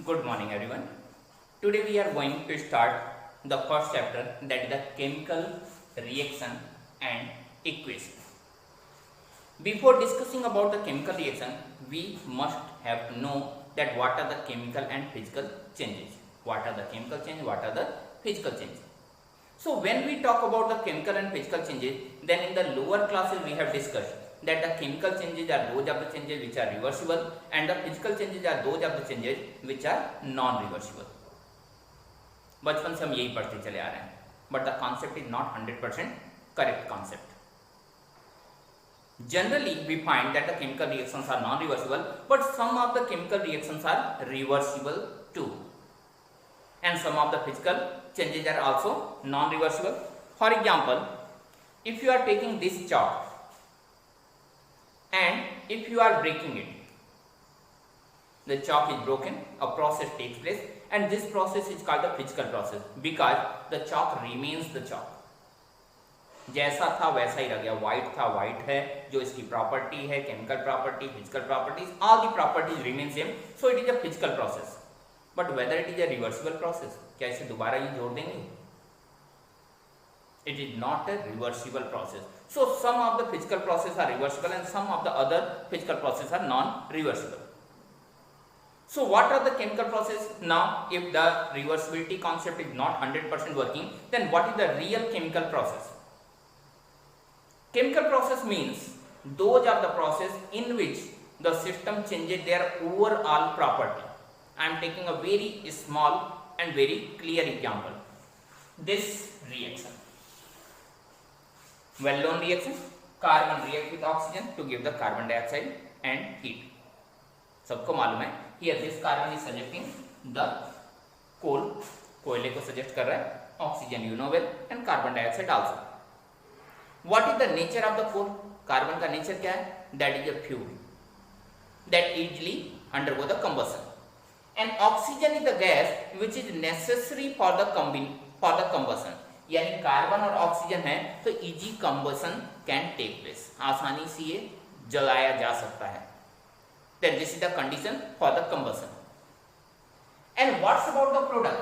Good morning everyone. Today we are going to start the first chapter, that is the chemical reaction and equation. Before discussing about the chemical reaction, we must have to know that what are the chemical and physical changes. What are the chemical changes, what are the physical changes. So when we talk about the chemical and physical changes, then in the lower classes we have discussed that the chemical changes are those of the changes which are reversible and the physical changes are those of the changes which are non-reversible. बचपन से हम यही पढ़ते चले आ रहे हैं, but the concept is not 100% correct concept. Generally we find that the chemical reactions are non-reversible, but some of the chemical reactions are reversible too, and some of the physical changes are also non-reversible. For example, if you are taking this chalk and if you are breaking it, the chalk is broken, a process takes place, and this process is called the physical process because the chalk remains the chalk. जैसा था वैसा ही रह गया, white था white है, जो इसकी property है, chemical property, physical properties, all the properties remain same, so it is a physical process. But whether it is a reversible process, क्या इसे दोबारा ही जोड़ देंगे? It is not a reversible process. So some of the physical processes are reversible and some of the other physical processes are non-reversible. So what are the chemical processes? Now if the reversibility concept is not 100% working, then what is the real chemical process? Chemical process means those are the process in which the system changes their overall property. I am taking a very small and very clear example. This reaction, well known reaction, carbon react with oxygen to give the carbon dioxide and heat. सबको मालूम है. Here this carbon is suggesting the coal, कोयले को suggest कर रहा है, oxygen you know well and carbon dioxide also. What is the nature of the coal? Carbon का nature क्या है? That is a fuel that easily undergo the combustion. And oxygen is the gas which is necessary for the combustion. यानी carbon और oxygen है तो easy combustion can take place, आसानी से ये जलाया जा सकता है. Then this is the condition for the combustion. And what's about the product?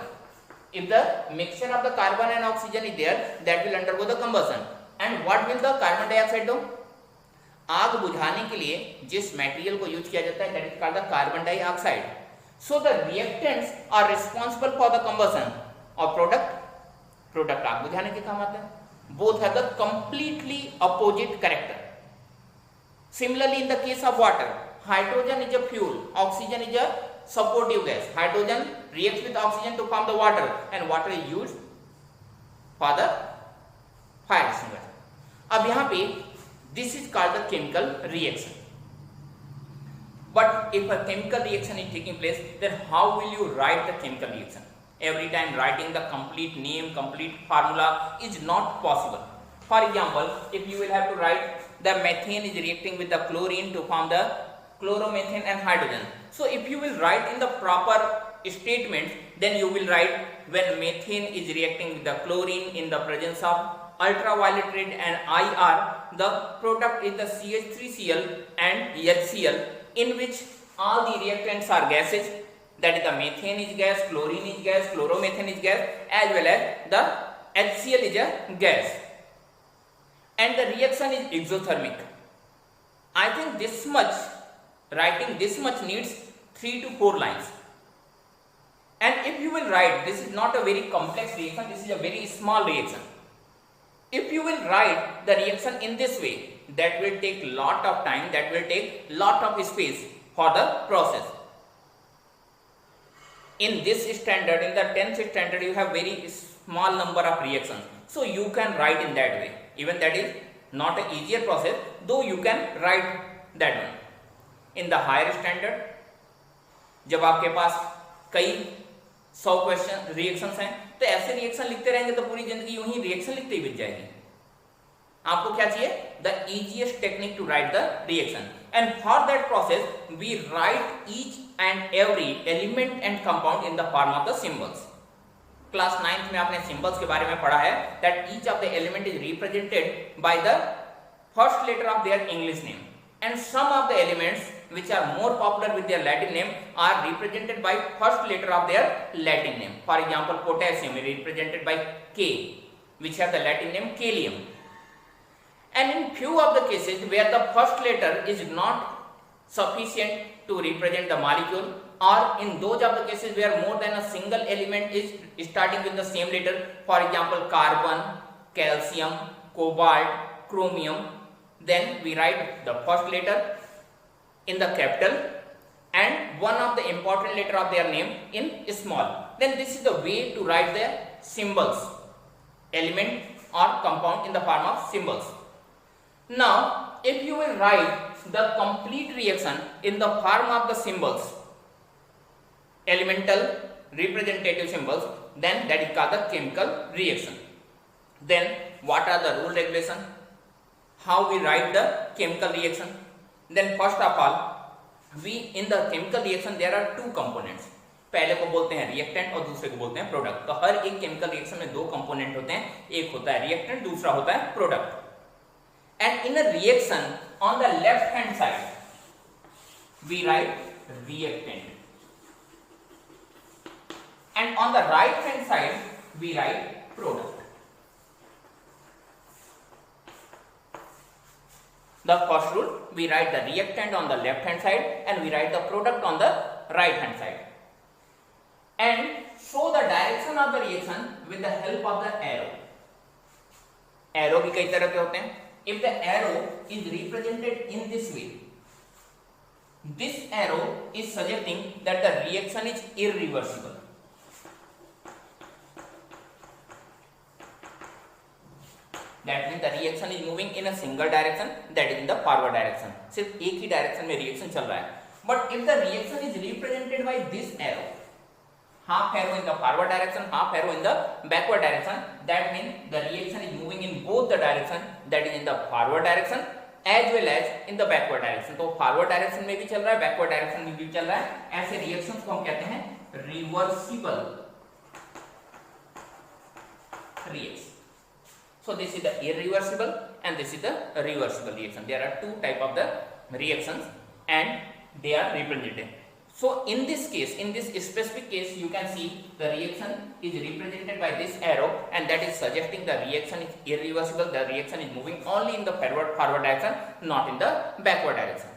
If the mixture of the carbon and oxygen is there, that will undergo the combustion. And what will the carbon dioxide do? आग बुझाने के लिए जिस material को use किया जाता है, that is called the carbon dioxide. So the reactants are responsible for the combustion of product आग बुझाने के काम आते हैं. Both have the completely opposite character. Similarly in the case of water, hydrogen is a fuel, oxygen is a supportive gas. Hydrogen reacts with oxygen to form the water and water is used for the fire extinguisher. अब यहाँ पे this is called the chemical reaction. But if a chemical reaction is taking place, then how will you write the chemical reaction? Every time writing the complete name, complete formula is not possible. For example, if you will have to write the methane is reacting with the chlorine to form the chloromethane and hydrogen. So if you will write in the proper statement, then you will write when methane is reacting with the chlorine in the presence of ultraviolet ray and IR, the product is the CH3Cl and HCl, in which all the reactants are gases, that is the methane is gas, chlorine is gas, chloromethane is gas, as well as the HCl is a gas, and the reaction is exothermic. I think this much, writing this much needs 3 to 4 lines. And if you will write, this is not a very complex reaction, this is a very small reaction. If you will write the reaction in this way, that will take lot of time, that will take lot of space for the process. In this standard, in the 10th standard, you have very small number of reactions, so you can write in that way. Even that is not an easier process, though you can write that one. In the higher standard, जब आपके पास कई 100 question reactions हैं, तो ऐसे reaction लिखते रहेंगे तो पूरी जिंदगी यूं ही रिएक्शन लिखते ही बीत जाएगी. आपको क्या चाहिए? The easiest technique to write the reaction, and for that process we write each and every element and compound in the form of the symbols. Class 9th में आपने सिंबल्स के बारे में पढ़ा है, that each of the element is represented by the first letter of their English name, and some of the elements which are more popular with their Latin name are represented by first letter of their Latin name. For example, potassium is represented by K, which have the Latin name kalium. And in few of the cases where the first letter is not sufficient to represent the molecule, or in those of the cases where more than a single element is starting with the same letter, for example carbon, calcium, cobalt, chromium, then we write the first letter in the capital and one of the important letter of their name in small. Then this is the way to write the symbols, element or compound in the form of symbols. Now if you will write the complete reaction in the form of the symbols, elemental representative symbols, then that is called the chemical reaction. Then what are the rule regulation, how we write the chemical reaction? Then first of all, we in the chemical reaction there are two components. पहले को बोलते हैं reactant और दूसरे को बोलते हैं product. तो हर एक केमिकल रिएक्शन में दो कंपोनेंट होते हैं, एक होता है रिएक्टेंट, दूसरा होता है product. And in a reaction on the left hand side we write reactant, and on the right hand side we write product. The first rule, we write the reactant on the left hand side and we write the product on the right hand side, and show the direction of the reaction with the help of the arrow. Arrow भी कई तरह के होते हैं. If the arrow is represented in this way, this arrow is suggesting that the reaction is irreversible. That means the reaction is moving in a single direction, that is in the forward direction. सिर्फ एक ही direction में reaction चल रहा है. But if the reaction is represented by this arrow, half arrow in the forward direction, half arrow in the backward direction, that means the reaction is moving in both the direction, that is in the forward direction as well as in the backward direction. तो forward direction में भी चल रहा है, backward direction में भी चल रहा है. ऐसे reactions को हम कहते हैं reversible reaction. So this is the irreversible and this is the reversible reaction. There are two type of the reactions and they are represented. So in this case, in this specific case, you can see the reaction is represented by this arrow, and that is suggesting the reaction is irreversible. The reaction is moving only in the forward direction, not in the backward direction.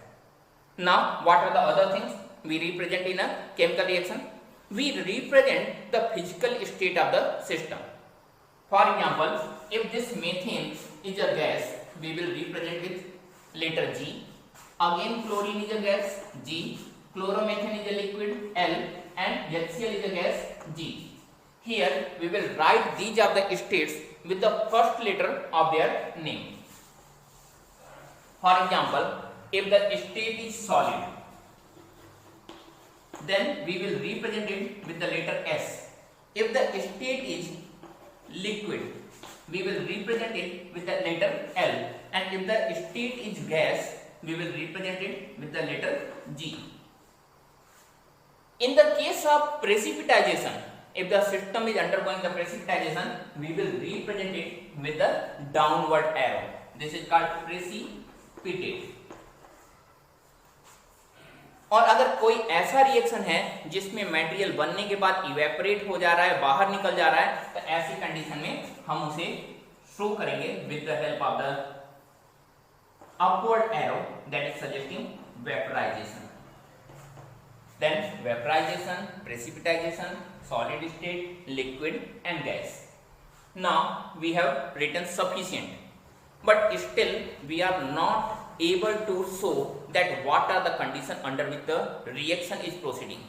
Now what are the other things we represent in a chemical reaction? We represent the physical state of the system. For example, if this methane is a gas, we will represent with letter G. Again chlorine is a gas, G. Chloromethane is a liquid, L, and HCl is a gas, G. Here we will write these are the states with the first letter of their name. For example, if the state is solid, then we will represent it with the letter S. If the state is liquid, we will represent it with the letter L, and if the state is gas, we will represent it with the letter G. In the case of precipitation, if the system is undergoing the precipitation, we will represent it with the downward arrow. This is called precipitate. और अगर कोई ऐसा reaction है जिसमें material बनने के बाद evaporate हो जा रहा है, बाहर निकल जा रहा है, तो ऐसी कंडीशन में हम उसे शो करेंगे with the help of the upward arrow, that is suggesting vaporisation. Then vaporization, precipitation, solid state, liquid and gas. Now we have written sufficient, but still we are not able to show that what are the condition under which the reaction is proceeding.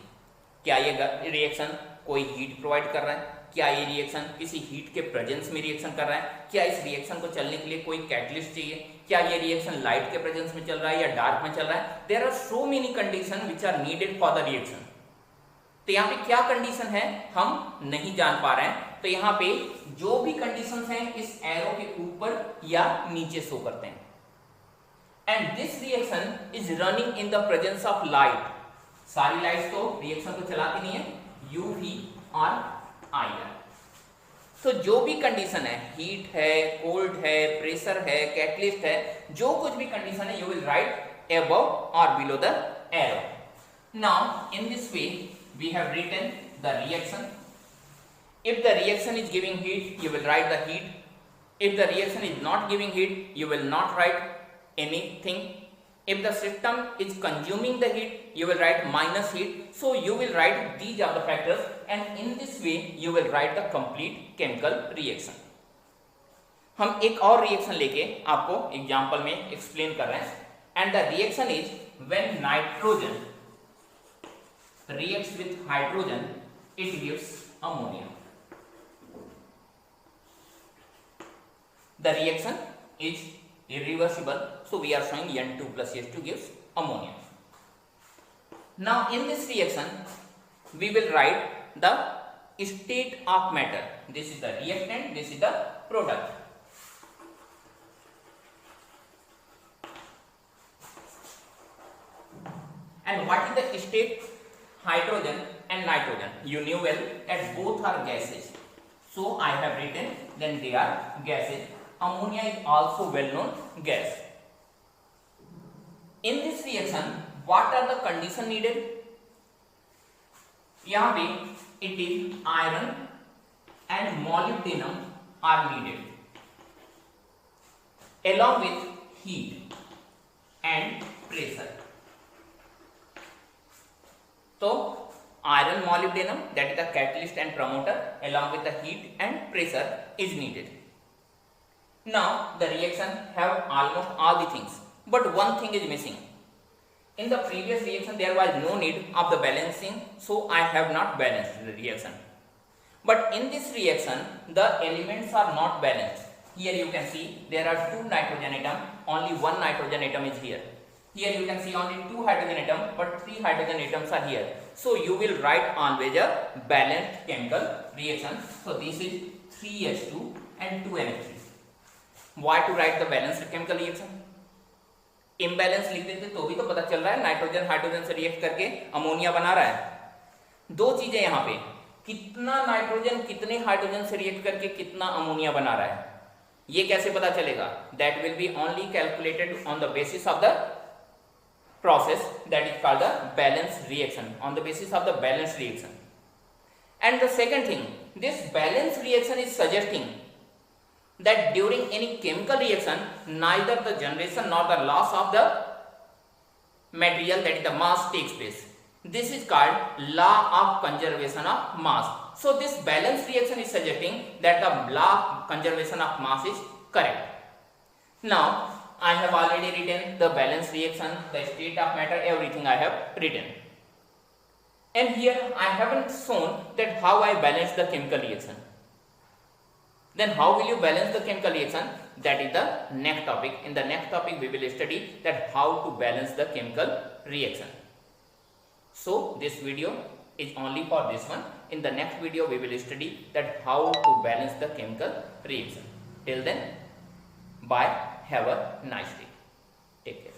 क्या ये reaction कोई heat provide कर रहा है, क्या ये reaction किसी heat के प्रेजेंस में रिएक्शन कर रहा है, क्या इस रिएक्शन को चलने के लिए कोई कैटलिस्ट चाहिए, क्या ये रिएक्शन लाइट के प्रेजेंस में चल रहा है या डार्क में चल रहा है. There are so many condition which are needed for the reaction. तो यहाँ पे क्या कंडीशन है हम नहीं जान पा रहे हैं. तो यहाँ पे जो भी कंडीशन हैं इस एरो के ऊपर या नीचे शो करते हैं. And this reaction is running in the presence of light. सारी लाइट्स तो रिएक्शन को चलाती नहीं है, यूवी और आईआर. तो जो भी कंडीशन है, हीट है, कोल्ड है, प्रेशर है, कैटलिस्ट है, जो कुछ भी कंडीशन है, यू विल राइट अबव और below the arrow. Now in this way we have written the reaction. If the reaction is giving heat, you will write the heat. If the reaction is not giving heat, you will not write anything. If the system is consuming the heat, you will write minus heat. So you will write these are the factors, and in this way you will write the complete chemical reaction. हम एक और reaction लेके आपको example में explain कर रहे हैं, and the reaction is when nitrogen reacts with hydrogen, it gives ammonia. The reaction is irreversible, so we are showing N2 plus H2 gives ammonia. Now in this reaction we will write the state of matter. This is the reactant, this is the product. And what is the state? Hydrogen and nitrogen, you knew well that both are gases, so I have written then they are gases. Ammonia is also well known gas. In this reaction what are the condition needed? यहाँ पे it is iron and molybdenum are needed along with heat and pressure. So iron molybdenum, that is the catalyst and promoter, along with the heat and pressure is needed. Now the reaction have almost all the things, but one thing is missing. In the previous reaction there was no need of the balancing, so I have not balanced the reaction. But in this reaction the elements are not balanced. Here you can see there are 2 nitrogen atoms, only 1 nitrogen atom is here. Here you can see only 2 hydrogen atoms, but 3 hydrogen atoms are here. So you will write always a balanced chemical reaction. So this is 3H2 and 2NH3. Why to write the balanced chemical reaction? Imbalance लिख देते तो भी तो पता चल रहा है nitrogen hydrogen से रिएक्ट करके अमोनिया बना रहा है. 2 चीजें यहाँ पे, कितना नाइट्रोजन कितने हाइड्रोजन से रिएक्ट करके कितना अमोनिया बना रहा है, ये कैसे पता चलेगा? That will be only calculated on the basis of the process that is called the balance reaction, on the basis of the balance reaction. And the second thing, this balance reaction is suggesting that during any chemical reaction neither the generation nor the loss of the material, that is the mass, takes place. This is called law of conservation of mass. So this balance reaction is suggesting that the law of conservation of mass is correct. Now I have already written the balance reaction, the state of matter, everything I have written. And here I haven't shown that how I balance the chemical reaction. Then how will you balance the chemical reaction? That is the next topic. In the next topic we will study that how to balance the chemical reaction. So this video is only for this one. In the next video we will study that how to balance the chemical reaction. Till then, bye. Have a nice day. Take care.